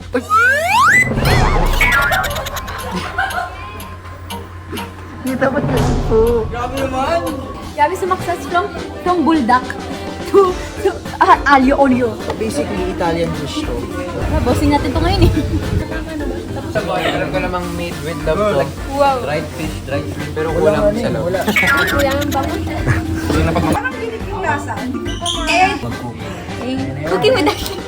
Kita ba po? Grabe naman! Grabe sumakses from buldak to alio olio. Basically, Italian dish to. Bossing natin to ngayon eh. Sa boy, meron ka namang made with love to. Wow. Dried fish, dried shrimp, pero kulang sa loob. Wala. Kuya ang bango. Doon na pag Cooking with action.